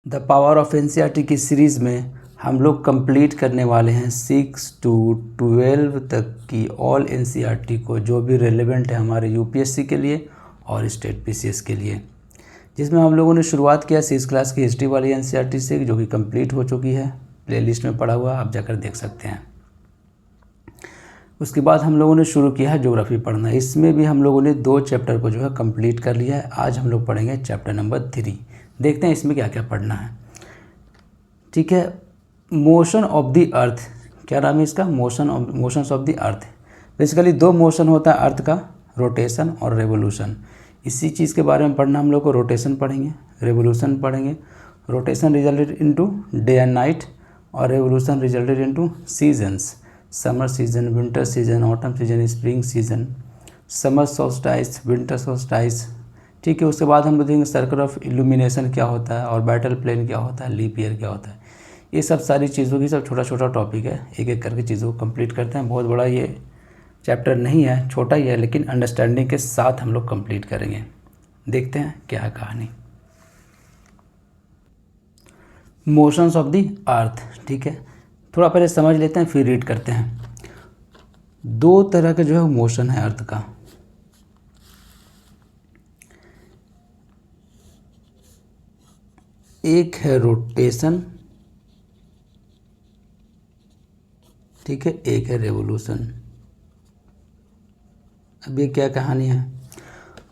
The power of NCERT की series में हम लोग कंप्लीट करने वाले हैं 6 to 12 तक की ऑल एनसीईआरटी को, जो भी रेलेवेंट है हमारे यूपीएससी के लिए और स्टेट पीसीएस के लिए, जिसमें हम लोगों ने शुरुआत किया 6 क्लास की हिस्ट्री वाली एनसीईआरटी से, जो कि कंप्लीट हो चुकी है, प्लेलिस्ट में पड़ा हुआ, आप जाकर देख सकते हैं। उसके बाद हम लोगों ने शुरू किया है ज्योग्राफी पढ़ना। इसमें भी हम लोगों ने 2 चैप्टर को जो है कंप्लीट कर लिया है। आज हम लोग पढ़ेंगे चैप्टर नंबर 3। देखते हैं इसमें क्या क्या पढ़ना है। ठीक है, मोशन ऑफ द अर्थ, क्या नाम है इसका? Motions of the earth. Basically 2 motion होता है अर्थ का, रोटेशन और रेवोल्यूशन। इसी चीज़ के बारे में पढ़ना हम लोग को। रोटेशन पढ़ेंगे, रेवोल्यूशन पढ़ेंगे। Rotation resulted into day and night और revolution resulted into seasons, summer season, winter season, autumn season, spring season, summer solstice, winter solstice. ठीक है, उसके बाद हम देखेंगे सर्कल ऑफ इल्यूमिनेशन क्या होता है और बैटल प्लेन क्या होता है, लीप ईयर क्या होता है। ये सब सारी चीज़ों की सब छोटा छोटा टॉपिक है, एक एक करके चीज़ों को कंप्लीट करते हैं। बहुत बड़ा ये चैप्टर नहीं है, छोटा ही है, लेकिन अंडरस्टैंडिंग के साथ हम लोग कंप्लीट करेंगे। देखते हैं क्या है कहानी। मोशंस ऑफ द अर्थ। ठीक है, थोड़ा पहले समझ लेते हैं फिर रीड करते हैं। 2 तरह का जो है मोशन है अर्थ का। एक है रोटेशन, ठीक है, एक है रेवोल्यूशन। अब ये क्या कहानी है?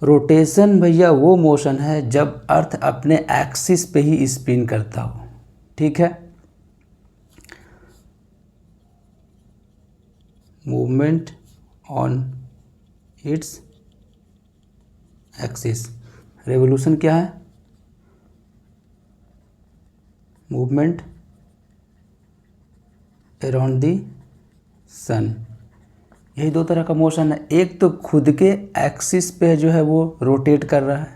रोटेशन भैया वो मोशन है जब अर्थ अपने एक्सिस पे ही स्पिन करता हो। ठीक है, movement on its axis. Revolution क्या है? मूवमेंट अराउंड दी सन। यही 2 तरह का मोशन है। एक तो खुद के एक्सिस पे जो है वो रोटेट कर रहा है।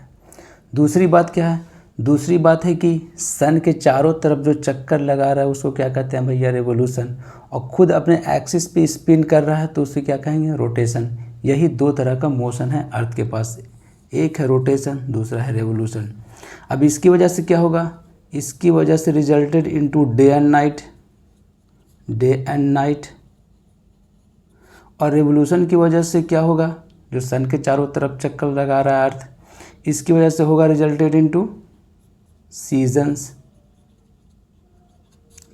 दूसरी बात क्या है? दूसरी बात है कि सन के चारों तरफ जो चक्कर लगा रहा है उसको क्या कहते हैं भैया? रेवोल्यूशन। और खुद अपने एक्सिस पे स्पिन कर रहा है तो उसे क्या कहेंगे? रोटेशन। यही 2 तरह का मोशन है अर्थ के पास। एक है रोटेशन, दूसरा है रेवोल्यूशन। अब इसकी वजह से क्या होगा? इसकी वजह से resulted into day and night. और रेवोल्यूशन की वजह से क्या होगा? जो सन के चारों तरफ चक्कर लगा रहा है अर्थ, इसकी वजह से होगा रिजल्टेड इनटू सीजन्स।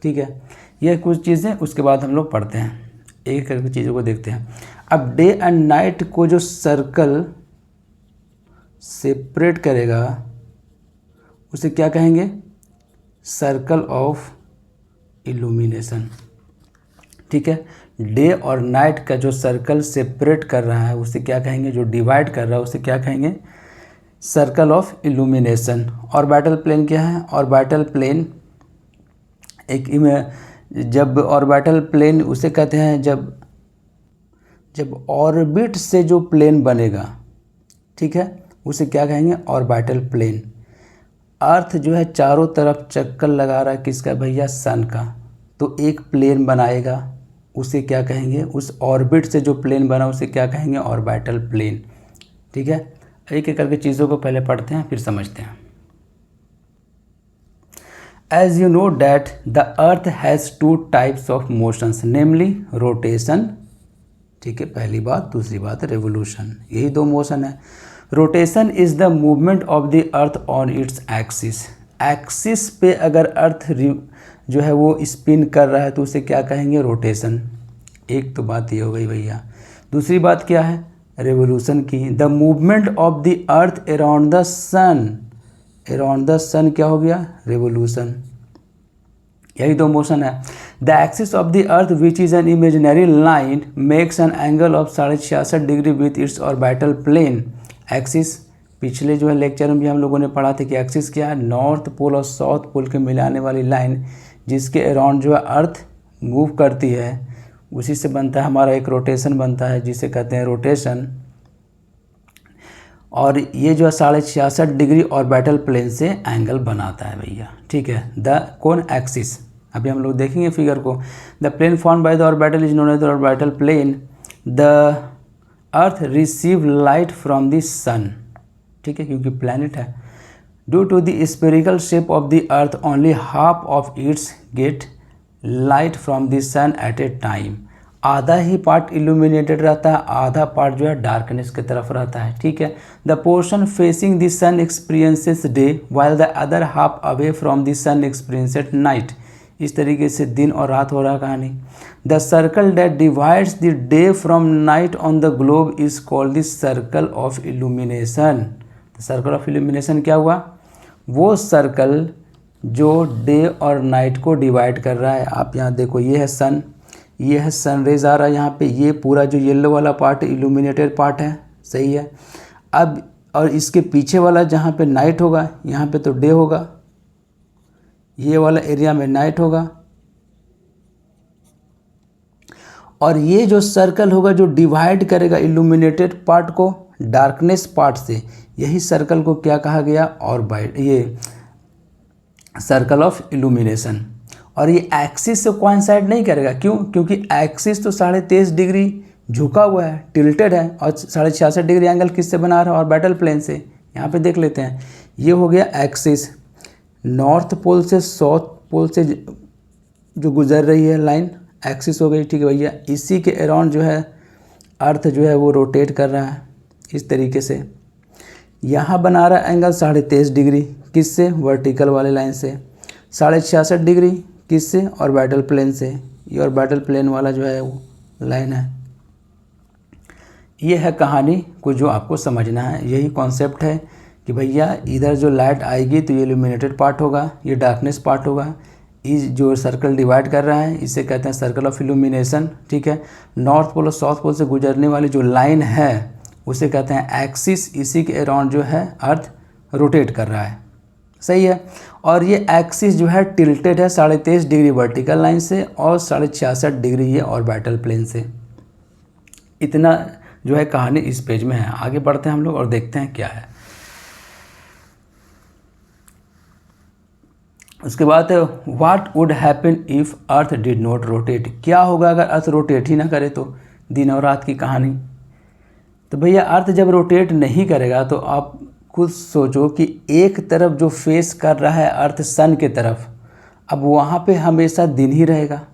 ठीक है, ये कुछ चीज़ें उसके बाद हम लोग पढ़ते हैं, एक करके चीज़ों को देखते हैं। अब डे एंड नाइट को जो सर्कल सेपरेट करेगा उसे क्या कहेंगे? Circle of illumination. ठीक है, डे और नाइट का जो सर्कल सेपरेट कर रहा है उसे क्या कहेंगे? जो डिवाइड कर रहा है उसे क्या कहेंगे? Circle of illumination. और बैटल प्लेन क्या है? और बैटल प्लेन जब ऑर्बिटल प्लेन उसे कहते हैं जब ऑर्बिट से जो प्लेन बनेगा, ठीक है, उसे क्या कहेंगे? Orbital plane. अर्थ जो है चारों तरफ चक्कर लगा रहा है किसका भैया? सन का। तो एक प्लेन बनाएगा, उसे क्या कहेंगे? उस ऑर्बिट से जो प्लेन बना उसे क्या कहेंगे? Orbital plane. ठीक है, एक एक करके चीज़ों को पहले पढ़ते हैं फिर समझते हैं। As you know that the earth has 2 types of motions, namely rotation, ठीक है, पहली बात। दूसरी बात रेवोल्यूशन। यही 2 मोशन है। Rotation is the movement of the earth on its axis. Axis पे अगर अर्थ जो है वो स्पिन कर रहा है तो उसे क्या कहेंगे? रोटेशन। एक तो बात ये हो गई भैया। दूसरी बात क्या है? रेवोल्यूशन की। The movement of the earth around the sun. Around the sun क्या हो गया? रेवोल्यूशन। यही 2 मोशन है। The axis of the earth which is an imaginary line makes an angle of 66.5 degree with its orbital plane. Axis पिछले जो है lecture में भी हम लोगों ने पढ़ा था कि एक्सिस क्या है? नॉर्थ पोल और साउथ पोल के मिलाने वाली लाइन जिसके अराउंड जो है अर्थ मूव करती है, उसी से बनता है हमारा एक रोटेशन बनता है, जिसे कहते हैं रोटेशन। और ये जो है 66.5 डिग्री ऑर्बिटल प्लेन से एंगल बनाता है भैया। ठीक है, द कौन? एक्सिस। अभी हम लोग देखेंगे फिगर को। The plane form by the orbital is known as the orbital plane. The earth receive light from the sun. ठीक है, क्योंकि प्लैनेट है। Due to the spherical shape of the earth only half of its get light from the sun at a time. आधा ही part illuminated रहता है, आधा part जो है डार्कनेस की तरफ रहता है, ठीक है। The portion facing the sun experiences day while the other half away from the sun experiences night. इस तरीके से दिन और रात हो रहा कहानी। The circle that divides the day from night on the globe is called the circle of illumination. Circle of illumination क्या हुआ? वो सर्कल जो डे और नाइट को डिवाइड कर रहा है। आप यहाँ देखो, ये है सन, ये है सनरेज आ रहा है यहाँ पे, ये पूरा जो येलो वाला पार्ट इल्यूमिनेटेड पार्ट है, सही है। अब और इसके पीछे वाला जहाँ पे नाइट होगा, यहाँ पे तो डे होगा, ये वाला एरिया में नाइट होगा। और ये जो सर्कल होगा जो डिवाइड करेगा इल्यूमिनेटेड पार्ट को डार्कनेस पार्ट से, यही सर्कल को क्या कहा गया? ऑर्बिट, ये सर्कल ऑफ इल्यूमिनेशन। और ये एक्सिस से कोइंसाइड नहीं करेगा, क्यों? क्योंकि एक्सिस तो 23.5 डिग्री झुका हुआ है, टिल्टेड है, और 66.5 डिग्री एंगल किससे बना रहा है? ऑर्बिटल प्लेन से। यहाँ पे देख लेते हैं, ये हो गया एक्सिस, नॉर्थ पोल से साउथ पोल से जो गुजर रही है लाइन एक्सिस हो गई, ठीक है भैया। इसी के अराउंड जो है अर्थ जो है वो रोटेट कर रहा है इस तरीके से। यहाँ बना रहा है एंगल 23.5 डिग्री, किससे? वर्टिकल वाले लाइन से। 66.5 डिग्री किससे? ऑर्बिटल प्लेन से। ये ऑर्बिटल प्लेन वाला जो है वो लाइन है। ये है कहानी को जो आपको समझना है। यही कॉन्सेप्ट है कि भैया इधर जो लाइट आएगी तो ये इल्यूमिनेटेड पार्ट होगा, ये डार्कनेस पार्ट होगा। इस जो सर्कल डिवाइड कर रहा है इसे कहते हैं सर्कल ऑफ इल्यूमिनेशन, ठीक है। नॉर्थ पोल और साउथ पोल से गुजरने वाली जो लाइन है उसे कहते हैं एक्सिस। इसी के अराउंड जो है अर्थ रोटेट कर रहा है, सही है। और ये एक्सिस जो है टिल्टेड है 23.5 डिग्री वर्टिकल लाइन से और 66.5 डिग्री ये ऑर्बिटल प्लेन से। इतना जो है कहानी इस पेज में है। आगे बढ़ते हैं हम लोग और देखते हैं क्या है। उसके बाद है what would happen if earth did not rotate. क्या होगा अगर अर्थ रोटेट ही ना करे तो? दिन और रात की कहानी। तो भैया अर्थ जब रोटेट नहीं करेगा तो आप खुद सोचो कि एक तरफ जो फेस कर रहा है अर्थ सन के तरफ, अब वहाँ पे हमेशा दिन ही रहेगा,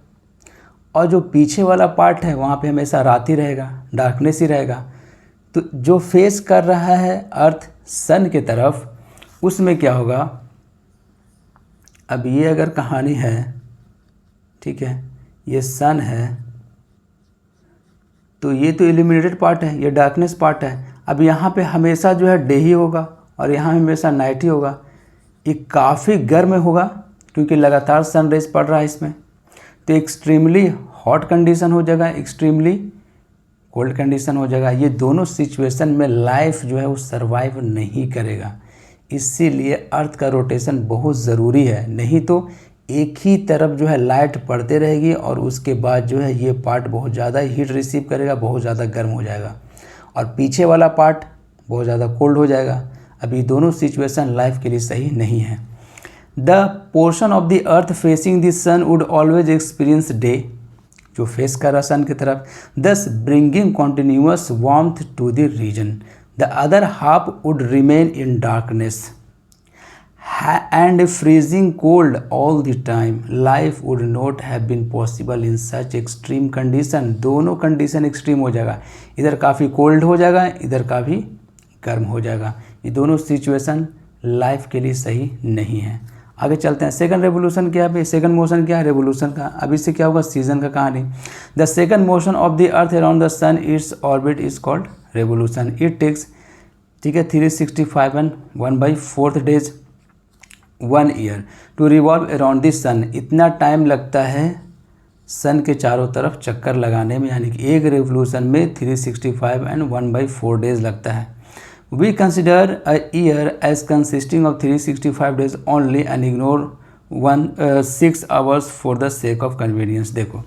और जो पीछे वाला पार्ट है वहाँ पे हमेशा रात ही रहेगा, डार्कनेस ही रहेगा। तो जो फेस कर रहा है अर्थ सन के तरफ, उसमें क्या होगा? अब ये अगर कहानी है, ठीक है, ये सन है तो ये तो इल्यूमिनेटेड पार्ट है, ये डार्कनेस पार्ट है। अब यहाँ पे हमेशा जो है डे ही होगा और यहाँ हमेशा नाइट ही होगा। ये काफ़ी गर्म होगा क्योंकि लगातार सन रेज पड़ रहा है इसमें। तो एक्सट्रीमली हॉट कंडीशन हो जाएगा, एक्सट्रीमली कोल्ड कंडीशन हो जाएगा। ये दोनों सिचुएशन में लाइफ जो है वो सर्वाइव नहीं करेगा। इसीलिए अर्थ का रोटेशन बहुत ज़रूरी है, नहीं तो एक ही तरफ जो है लाइट पड़ते रहेगी और उसके बाद जो है ये पार्ट बहुत ज़्यादा हीट रिसीव करेगा, बहुत ज़्यादा गर्म हो जाएगा, और पीछे वाला पार्ट बहुत ज़्यादा कोल्ड हो जाएगा। अब ये दोनों सिचुएशन लाइफ के लिए सही नहीं है। The portion of the earth facing the sun would always experience day, जो फेस कर रहा सन की तरफ, thus bringing continuous warmth to the region. The other half would remain in darkness and freezing cold all the time. Life would not have been possible in such extreme condition. दोनों condition extreme हो जाएगा, इधर काफ़ी cold हो जाएगा, इधर काफ़ी गर्म हो जाएगा। ये दोनों सिचुएशन लाइफ के लिए सही नहीं है। आगे चलते हैं। सेकंड रेवोल्यूशन क्या है? सेकंड मोशन क्या है रेवोल्यूशन का? अब इससे क्या होगा? सीजन का कहानी। The second motion of the earth around the sun its orbit is called revolution. It takes, ठीक है, 365 and 1/4 days 1 year to revolve around the sun. इतना टाइम लगता है सन के चारों तरफ चक्कर लगाने में, यानी कि एक रेवोल्यूशन में 365 एंड 1/4 डेज लगता है। We consider a year as consisting of 365 days only and ignore 6 hours for the sake of convenience. देखो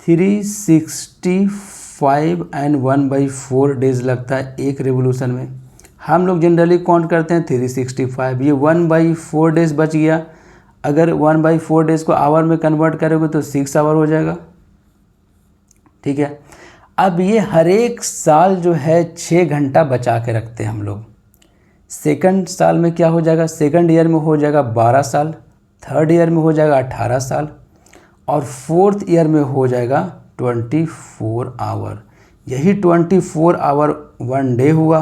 365 एंड 1/4 डेज लगता है एक रेवोल्यूशन में। हम लोग जनरली काउंट करते हैं 365, ये 1/4 डेज बच गया। अगर 1/4 डेज को आवर में कन्वर्ट करोगे तो 6 आवर हो जाएगा, ठीक है। अब ये हर एक साल जो है 6 घंटा बचा के रखते हैं हम लोग। सेकंड साल में क्या हो जाएगा, सेकंड ईयर में हो जाएगा 12 साल, थर्ड ईयर में हो जाएगा 18 साल और फोर्थ ईयर में हो जाएगा 24 आवर। यही 24 आवर 1 डे हुआ।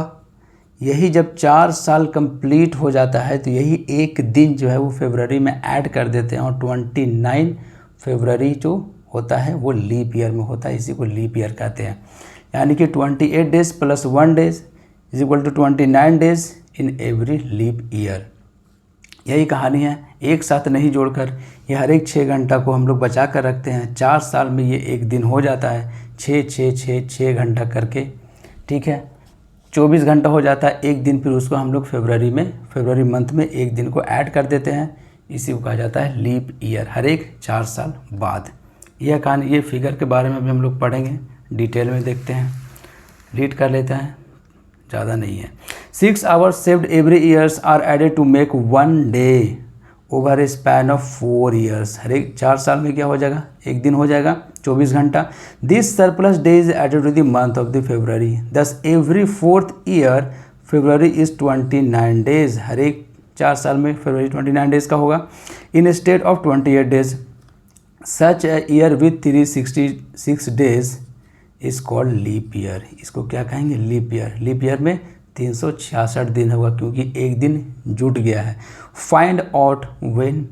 यही जब 4 साल कंप्लीट हो जाता है तो यही एक दिन जो है वो फरवरी में ऐड कर देते हैं और 29 फरवरी जो होता है वो लीप ईयर में होता है, इसी को लीप ईयर कहते हैं। यानी कि 28 days plus 1 days is equal to 29 days in every leap year. यही कहानी है, एक साथ नहीं जोड़कर ये हर एक 6 घंटा को हम लोग बचा कर रखते हैं। 4 साल में ये एक दिन हो जाता है, 6 घंटा करके, ठीक है। 24 घंटा हो जाता है एक दिन, फिर उसको हम लोग फरवरी मंथ में एक दिन को ऐड कर देते हैं, इसी को कहा जाता है लीप ईयर, हर एक 4 साल बाद। यह कहानी, ये फिगर के बारे में भी हम लोग पढ़ेंगे, डिटेल में देखते हैं, रीड कर लेते हैं, ज़्यादा नहीं है। 6 hours saved every years are added to make 1 day over a span of 4 years. हर एक 4 साल में क्या हो जाएगा, एक दिन हो जाएगा, 24 घंटा। This surplus day is added to the month of the February, thus every 4th year February is 29 days. हर एक 4 साल में फरवरी 29 डेज का होगा। In state of 28 days such a year with 366 days is called leap year. इसको क्या कहेंगे, लीप ईयर। लीप ईयर में 366 दिन होगा क्योंकि एक दिन जुट गया है। Find out when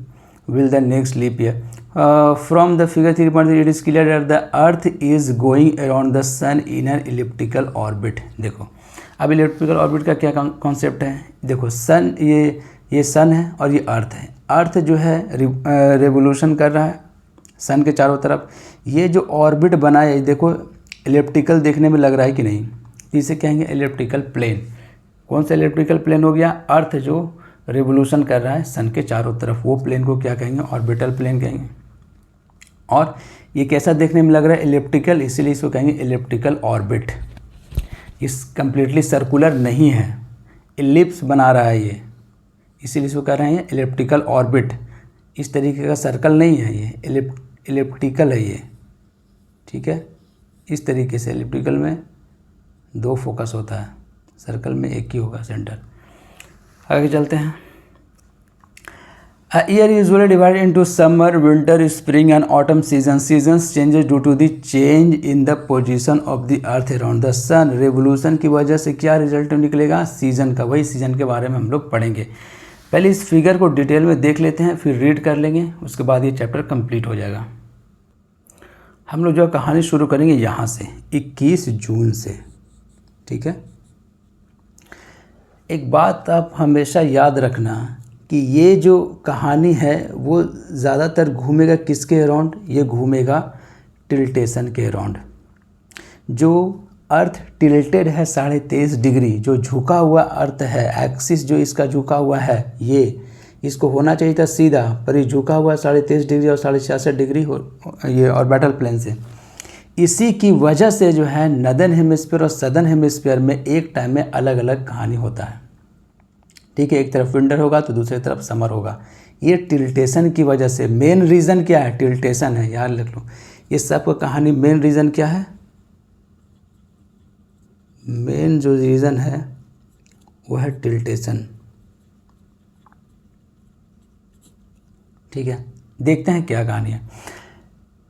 will the next leap year. From the figure 3.3 it is clear that the earth is going around the sun in an elliptical orbit. देखो अब इलिप्टिकल ऑर्बिट का क्या कॉन्सेप्ट है, देखो सन, ये सन है और ये अर्थ है। अर्थ जो है रेवोल्यूशन कर रहा है सन के चारों तरफ। ये जो ऑर्बिट बना है, देखो इलिप्टिकल देखने में लग रहा है कि नहीं, इसे कहेंगे इलिप्टिकल प्लेन। कौन सा इलिप्टिकल प्लेन हो गया, अर्थ जो रिवोल्यूशन कर रहा है सन के चारों तरफ, वो प्लेन को क्या कहेंगे, ऑर्बिटल प्लेन कहेंगे। और ये कैसा देखने में लग रहा है, इलिप्टिकल, इसीलिए इसको कहेंगे इलिप्टिकल ऑर्बिट। इस कम्प्लीटली सर्कुलर नहीं है, इलिप्स बना रहा है ये, इसीलिए इसको कह रहे हैं इलिप्टिकल ऑर्बिट। इस तरीके का सर्कल नहीं है ये, इलिप्टिकल है ये, ठीक है। इस तरीके से इलिप्टिकल में 2 फोकस होता है, सर्कल में एक ही होगा सेंटर। आगे चलते हैं। A year usually divided into summer, winter, spring and autumn seasons. Seasons changes due to the change in the position of the earth around the sun. Revolution की वजह से क्या रिजल्ट निकलेगा, सीजन का। वही सीजन के बारे में हम लोग पढ़ेंगे। पहले इस फिगर को डिटेल में देख लेते हैं, फिर रीड कर लेंगे, उसके बाद ये चैप्टर कंप्लीट हो जाएगा। हम लोग जो कहानी शुरू करेंगे यहाँ से 21 जून से, ठीक है। एक बात आप हमेशा याद रखना कि ये जो कहानी है वो ज़्यादातर घूमेगा किसके अराउंड, ये घूमेगा टिल्टेशन के अराउंड। जो अर्थ टिल्टेड है 23.5 डिग्री, जो झुका हुआ अर्थ है, एक्सिस जो इसका झुका हुआ है, ये इसको होना चाहिए था सीधा, पर ये झुका हुआ 23.5 डिग्री और 66.5 डिग्री ये ऑर्बिटल प्लेन से। इसी की वजह से जो है नॉर्दर्न हेमिस्फीयर और सदर्न हेमिस्फीयर में एक टाइम में अलग अलग कहानी होता है, ठीक है। एक तरफ विंटर होगा तो दूसरी तरफ समर होगा। ये टिल्टेशन की वजह से, मेन रीज़न क्या है, टिल्टेशन है, याद रख लो। ये सब का कहानी मेन रीज़न क्या है, मेन जो रीज़न है वो है टिल्टेशन, ठीक है। देखते हैं क्या कहानी है।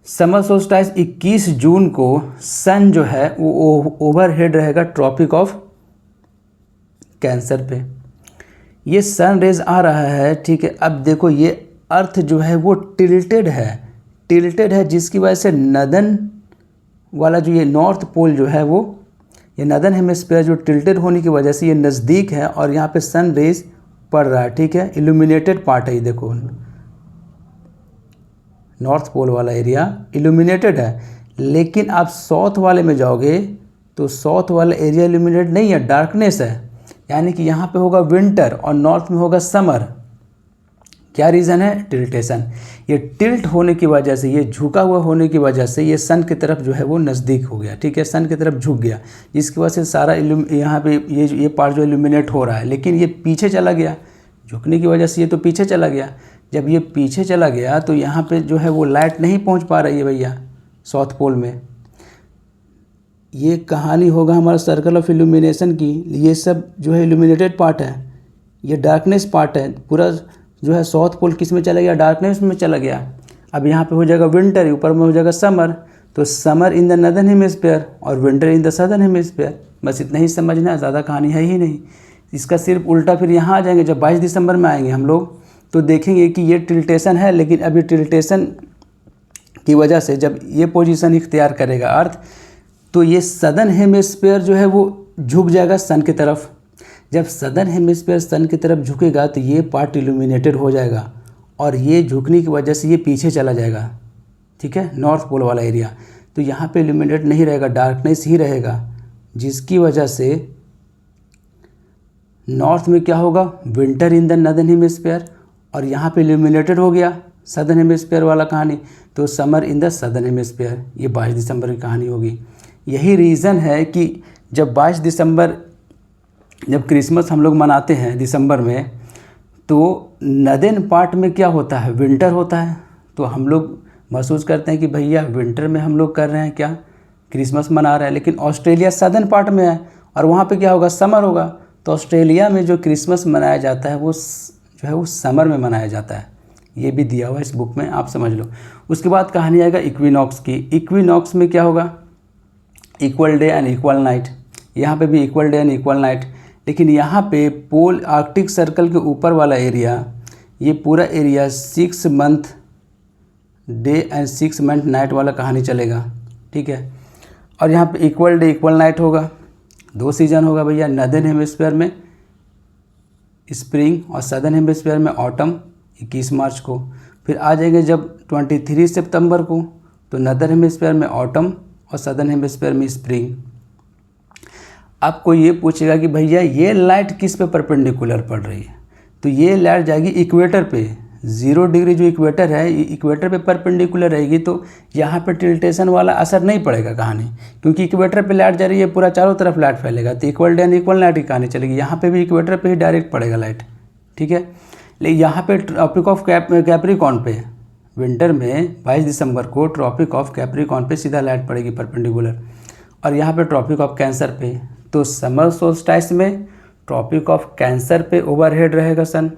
समर सोल्स्टिस 21 जून को सन जो है वो ओवरहेड रहेगा ट्रॉपिक ऑफ कैंसर पे। ये सन रेज आ रहा है, ठीक है। अब देखो ये अर्थ जो है वो टिल्टेड है, जिसकी वजह से नॉर्दर्न वाला जो ये नॉर्थ पोल जो है वो, ये नॉर्दर्न हेमिस्फीयर जो टिल्टेड होने की वजह से ये नज़दीक है और यहाँ पे सन रेज पड़ रहा है, ठीक है। इल्यूमिनेटेड पार्ट है ये, देखो नॉर्थ पोल वाला एरिया इल्यूमिनेटेड है। लेकिन आप साउथ वाले में जाओगे तो साउथ वाला एरिया इल्यूमिनेटेड नहीं है, डार्कनेस है। यानी कि यहाँ पे होगा विंटर और नॉर्थ में होगा समर। क्या रीज़न है, टिल्टेशन। ये टिल्ट होने की वजह से, ये झुका हुआ होने की वजह से ये सन की तरफ जो है वो नज़दीक हो गया, ठीक है, सन की तरफ झुक गया, जिसकी वजह से सारा यहाँ पे ये पार्ट जो इल्यूमिनेट हो रहा है। लेकिन ये पीछे चला गया, झुकने की वजह से ये तो पीछे चला गया। जब ये पीछे चला गया तो यहाँ पे जो है वो लाइट नहीं पहुँच पा रही है भैया साउथ पोल में। ये कहानी होगा हमारा सर्कल ऑफ इल्यूमिनेशन की। ये सब जो है इल्यूमिनेटेड पार्ट है, ये डार्कनेस पार्ट है, पूरा जो है साउथ पोल किस में चला गया, डार्कनेस में चला गया। अब यहाँ पे हो जाएगा विंटर, ऊपर में हो जाएगा समर, तो summer in the northern hemisphere और winter in the southern hemisphere. बस इतना ही समझना है, ज़्यादा कहानी है ही नहीं। इसका सिर्फ उल्टा फिर यहाँ आ जाएंगे, जब 22 दिसंबर में आएंगे हम लोग तो देखेंगे कि ये टिल्टेशन है, लेकिन अभी टिल्टेशन की वजह से जब ये पोजीशन इख्तियार करेगा अर्थ, तो ये सदर्न हेमिस्फीयर जो है वो झुक जाएगा सन की तरफ। जब सदर्न हेमिस्फीयर सन की तरफ झुकेगा तो ये पार्ट इल्यूमिनेटेड हो जाएगा और ये झुकने की वजह से ये पीछे चला जाएगा, ठीक है, नॉर्थ पोल वाला एरिया। तो यहाँ पे इल्यूमिनेट नहीं रहेगा, डार्कनेस ही रहेगा, जिसकी वजह से नॉर्थ में क्या होगा, winter in the northern hemisphere, और यहाँ पे इल्यूमिनेटेड हो गया सदर्न हेमिस्फीयर वाला कहानी, तो summer in the southern hemisphere. ये 22 दिसंबर की कहानी होगी। यही रीज़न है कि जब 22 दिसंबर जब क्रिसमस हम लोग मनाते हैं दिसंबर में, तो नदर्न पार्ट में क्या होता है, विंटर होता है। तो हम लोग महसूस करते हैं कि भैया विंटर में हम लोग कर रहे हैं क्या, क्रिसमस मना रहे हैं, लेकिन ऑस्ट्रेलिया सदर्न पार्ट में है और वहाँ पे क्या होगा, समर होगा। तो ऑस्ट्रेलिया में जो क्रिसमस मनाया जाता है वो जो है वो समर में मनाया जाता है। ये भी दिया हुआ है इस बुक में, आप समझ लो। उसके बाद कहानी आएगा इक्विनॉक्स की। इक्विनॉक्स में क्या होगा, equal day and equal night. यहाँ पे भी equal day and equal night, लेकिन यहाँ पे पोल आर्कटिक सर्कल के ऊपर वाला एरिया, ये पूरा area 6 month day and 6 month night वाला कहानी चलेगा, ठीक है। और यहाँ पे इक्वल डे इक्वल नाइट होगा। 2 सीज़न होगा भैया, नदर्न हेमिस्फीयर में स्प्रिंग और सदर्न हेमिस्फीयर में ऑटम 21 मार्च को। फिर आ जाएंगे जब 23 सितंबर को, तो नदर्न हेमिस्फीयर में ऑटम और सदर्न हेमिस्फीयर में स्प्रिंग। आपको ये पूछेगा कि भैया ये लाइट किस पे परपेंडिकुलर पड़ रही है, तो ये लाइट जाएगी इक्वेटर पे। 0 डिग्री जो इक्वेटर है, ये इक्वेटर पे परपेंडिकुलर रहेगी, तो यहाँ पे टिल्टेशन वाला असर नहीं पड़ेगा कहानी, क्योंकि इक्वेटर पे लाइट जा रही है, पूरा चारों तरफ लाइट फैलेगा, तो equal day and equal night की कहानी चलेगी। यहाँ पे भी इक्वेटर पे ही डायरेक्ट पड़ेगा लाइट, ठीक है। लेकिन यहाँ पे ट्रॉपिक ऑफ कैप्रिकॉर्न पे विंटर में 22 दिसंबर को ट्रॉपिक ऑफ कैप्रिकॉर्न पे सीधा लाइट पड़ेगी परपेंडिकुलर, और यहाँ पे ट्रॉपिक ऑफ कैंसर पे। तो समर सोल्स्टिस में ट्रॉपिक ऑफ कैंसर पे ओवरहेड रहेगा सन,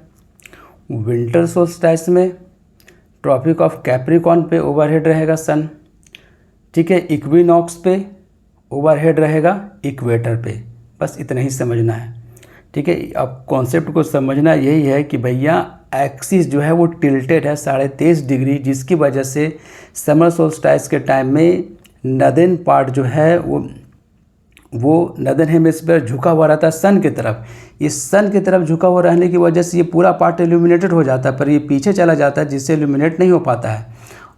विंटर सोल्स्टिस में ट्रॉपिक ऑफ कैप्रिकॉर्न पे ओवरहेड रहेगा सन, ठीक है। इक्विनॉक्स पे ओवरहेड रहेगा इक्वेटर पे। बस इतना ही समझना है, ठीक है। अब कॉन्सेप्ट को समझना यही है कि भैया एक्सिस जो है वो टिल्टेड है 23.5 डिग्री, जिसकी वजह से समर सोल्स्टिस के टाइम में नदर्न पार्ट जो है वो नदर्न हेमिस्फीयर झुका हुआ रहता है सन की तरफ। ये सन की तरफ झुका हुआ रहने की वजह से ये पूरा पार्ट इल्यूमिनेटेड हो जाता है, पर ये पीछे चला जाता है जिससे इल्यूमिनेट नहीं हो पाता है।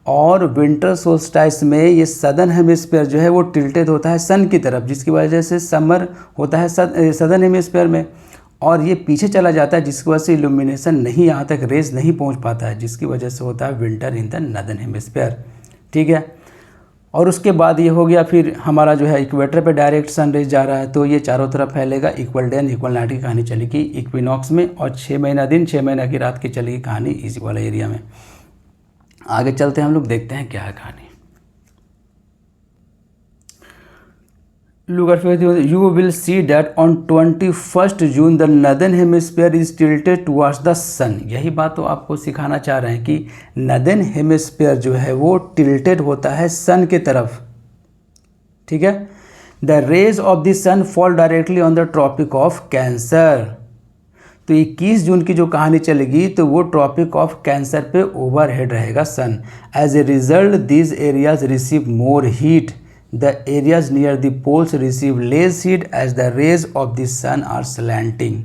और विंटर सोल्स्टिस में ये सदर्न हेमिस्फीयर जो है वो टिल्टेड होता है सन की तरफ, जिसकी वजह से समर होता है सदर्न हेमिस्फीयर में, और ये पीछे चला जाता है जिसकी वजह से इल्यूमिनेशन नहीं यहाँ तक रेज नहीं पहुँच पाता है, जिसकी वजह से होता है winter in the northern hemisphere, ठीक है। और उसके बाद ये हो गया, फिर हमारा जो है इक्वेटर पे डायरेक्ट सन रेज जा रहा है, तो ये चारों तरफ फैलेगा। Equal day and equal night की कहानी चलेगी इक्विनॉक्स में, और 6 महीना दिन 6 महीना की रात की चलेगी कहानी इसी वाला एरिया में। आगे चलते हैं हम लोग, देखते हैं क्या है कहानी। Look at you will see that on 21st June the northern hemisphere is tilted towards the sun। यही बात तो आपको सिखाना चाह रहे हैं कि नदर्न हेमिस्फीयर जो है वो टिल्टेड होता है सन की तरफ, ठीक है। The rays of the sun fall directly on the tropic of cancer. तो 21 जून की जो कहानी चलेगी तो वो ट्रॉपिक ऑफ कैंसर पे ओवरहेड रहेगा sun. As a result these areas receive more heat. The areas near the poles receive less heat as the rays of the sun are slanting।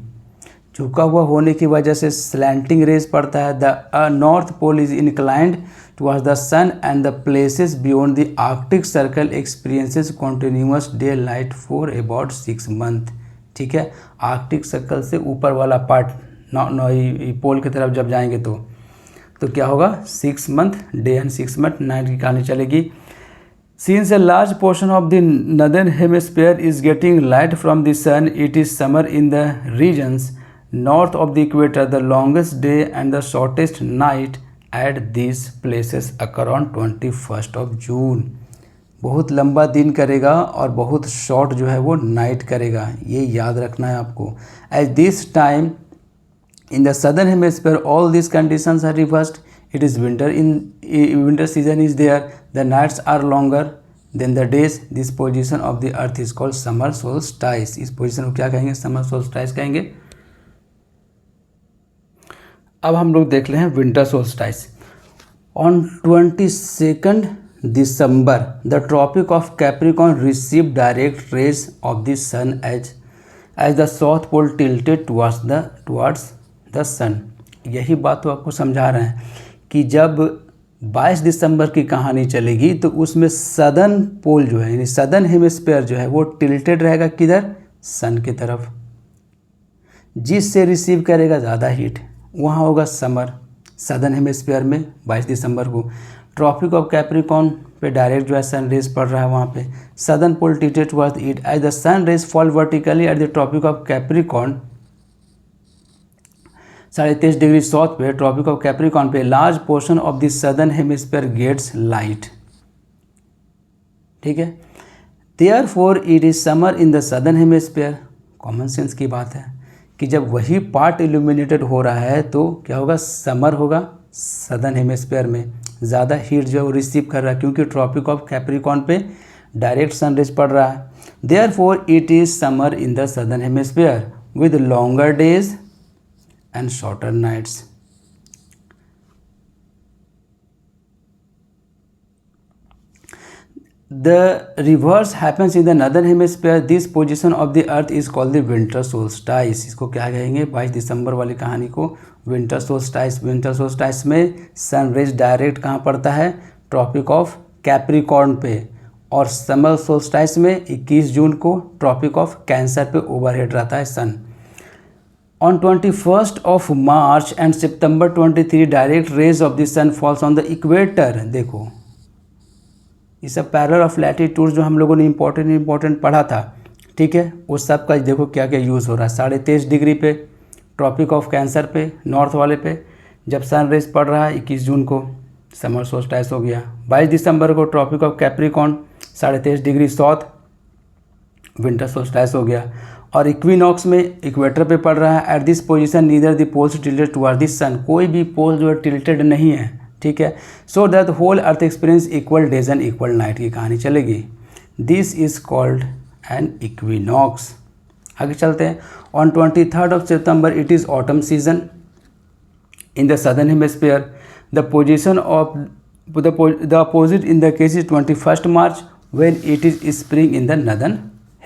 झुका हुआ होने की वजह से slanting rays पड़ता है। The north pole is inclined towards the sun and the places beyond the Arctic circle experiences continuous daylight for about 6 months। ठीक है, आर्कटिक सर्कल से ऊपर वाला पार्ट पोल की तरफ जब जाएंगे तो क्या होगा, 6 month day and 6 month night की कहानी चलेगी। Since a large portion of the northern hemisphere is getting light from the sun, it is summer in the regions north of the equator. The longest day and the shortest night at these places occur on 21st of June। बहुत लंबा दिन करेगा और बहुत short जो है वो night करेगा, ये याद रखना है आपको। At this time In the southern hemisphere, all these conditions are reversed. It is winter. Winter season is there. The nights are longer than the days. This position of the earth is called summer solstice. इस position को क्या कहेंगे? Summer solstice कहेंगे. अब हम लोग देख रहे हैं winter solstice. On 22nd December, the Tropic of Capricorn received direct rays of the sun as the south pole tilted towards the sun. यही बात तो आपको समझा रहे हैं कि जब 22 दिसंबर की कहानी चलेगी तो उसमें सदर्न पोल जो है यानी सदर्न हेमिस्फीयर जो है वो टिल्टेड रहेगा किधर? सन की तरफ. जिससे रिसीव करेगा ज़्यादा हीट वहाँ होगा समर. सदर्न हेमिस्फीयर में 22 दिसंबर को ट्रॉपिक ऑफ कैप्रिकॉर्न पे डायरेक्ट जो है सन रेज पड़ रहा है वहाँ पे. Southern pole tilted towards it as the sun rays fall vertically at the tropic of Capricorn 23.5 degree south पे ट्रॉपिक ऑफ कैप्रिकॉर्न पे large portion of the southern hemisphere gets light. ठीक है. Therefore it is summer in the southern hemisphere. Common sense की बात है कि जब वही पार्ट इल्यूमिनेटेड हो रहा है तो क्या होगा? समर होगा सदर्न हेमिस्फीयर में. ज़्यादा हीट जो है वो रिसीव कर रहा है क्योंकि ट्रॉपिक ऑफ कैप्रिकॉर्न पे डायरेक्ट सन रेज पड़ रहा है. Therefore it is summer in the southern hemisphere with longer days and shorter nights. The reverse happens in the northern hemisphere. This position of the earth is called the winter solstice. इसको क्या कहेंगे? 22 दिसंबर वाली कहानी को winter solstice. winter solstice में sun rays direct कहाँ पड़ता है? ट्रॉपिक ऑफ कैप्रिकॉर्न पे. और समर सोल्स्टाइस में 21 जून को ट्रॉपिक ऑफ कैंसर पे ओवरहेड रहता है सन. On 21st of March and September 23, direct rays of the sun falls on the equator. देखो ये सब पैरेलल ऑफ लैटिट्यूड जो हम लोगों ने इम्पोर्टेंट पढ़ा था. ठीक है. उस सब का देखो क्या क्या यूज़ हो रहा है. 23.5 डिग्री पे ट्रॉपिक ऑफ कैंसर पे नॉर्थ वाले पे जब सन रेज पड़ रहा है 21 जून को समर सोल्स्टाइस हो गया. 22 दिसंबर को Tropic of Capricorn 23.5 degree south winter solstice हो गया. और इक्विनॉक्स में इक्वेटर पे पड़ रहा है. At this position neither the poles tilted toward the sun. कोई भी पोल जो है टिल्टेड नहीं है. ठीक है. So that whole earth experience equal days and equal night की कहानी चलेगी. This is called an equinox. आगे चलते हैं. On 23rd of September it is autumn season in the southern hemisphere. The position of the opposite in the case is 21st March when it is spring in the northern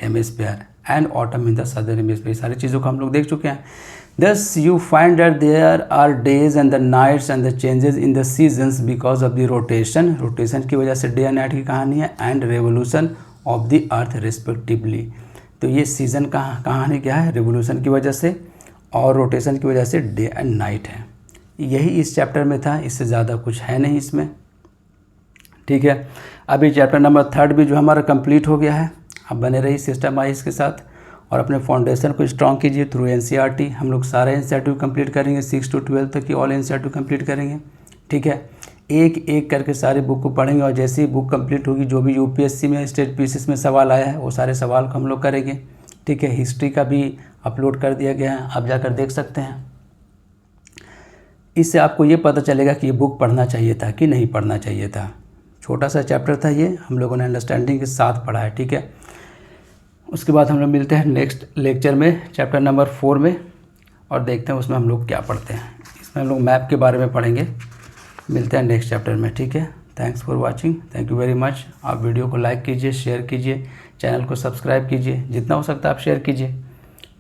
hemisphere and autumn in the southern hemisphere. सारी चीज़ों को हम लोग देख चुके हैं. Thus you find that there are days and the nights and the changes in the seasons because of the rotation की वजह से डे एंड नाइट की कहानी है and revolution of the earth respectively. तो ये सीज़न का कहानी क्या है? रिवोल्यूशन की वजह से और रोटेशन की वजह से डे एंड नाइट है. यही इस चैप्टर में था. इससे ज़्यादा कुछ है नहीं इसमें. ठीक है. अभी चैप्टर नंबर 3 भी जो हमारा कंप्लीट हो गया है. आप बने रहिए सिस्टम वाइज के साथ और अपने फाउंडेशन को स्ट्रॉन्ग कीजिए थ्रू एनसीईआरटी. हम लोग सारे एनसीईआरटी कंप्लीट करेंगे. 6 to 12 तक की ऑल एनसीईआरटी कंप्लीट करेंगे. ठीक है. एक एक करके सारे बुक को पढ़ेंगे और जैसे ही बुक कंप्लीट होगी जो भी यूपीएससी में स्टेट पीसीएस में सवाल आया है वो सारे सवाल को हम लोग करेंगे. ठीक है. हिस्ट्री का भी अपलोड कर दिया गया है, आप जाकर देख सकते हैं. इससे आपको ये पता चलेगा कि ये बुक पढ़ना चाहिए था कि नहीं पढ़ना चाहिए था. छोटा सा चैप्टर था ये, हम लोगों ने अंडरस्टैंडिंग के साथ पढ़ा है. ठीक है. उसके बाद हम लोग मिलते हैं नेक्स्ट लेक्चर में चैप्टर नंबर 4 में और देखते हैं उसमें हम लोग क्या पढ़ते हैं. इसमें हम लोग मैप के बारे में पढ़ेंगे. मिलते हैं नेक्स्ट चैप्टर में. ठीक है. Thanks for watching. Thank you very much. आप वीडियो को लाइक कीजिए, शेयर कीजिए, चैनल को सब्सक्राइब कीजिए. जितना हो सकता है आप शेयर कीजिए.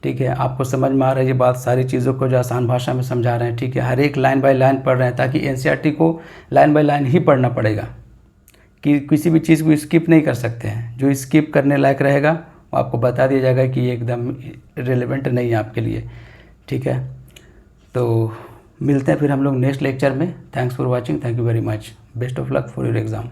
ठीक है. आपको समझ में आ रहा है ये बात, सारी चीज़ों को जो आसान भाषा में समझा रहे हैं. ठीक है. हर एक लाइन बाय लाइन पढ़ रहे हैं ताकि एनसीईआरटी को लाइन बाय लाइन ही पढ़ना पड़ेगा कि किसी भी चीज़ को स्किप नहीं कर सकते हैं. जो स्किप करने लायक रहेगा वो आपको बता दिया जाएगा कि ये एकदम रिलेवेंट नहीं है आपके लिए. ठीक है. तो मिलते हैं फिर हम लोग नेक्स्ट लेक्चर में. Thanks for watching. Thank you very much. Best of luck for your exam.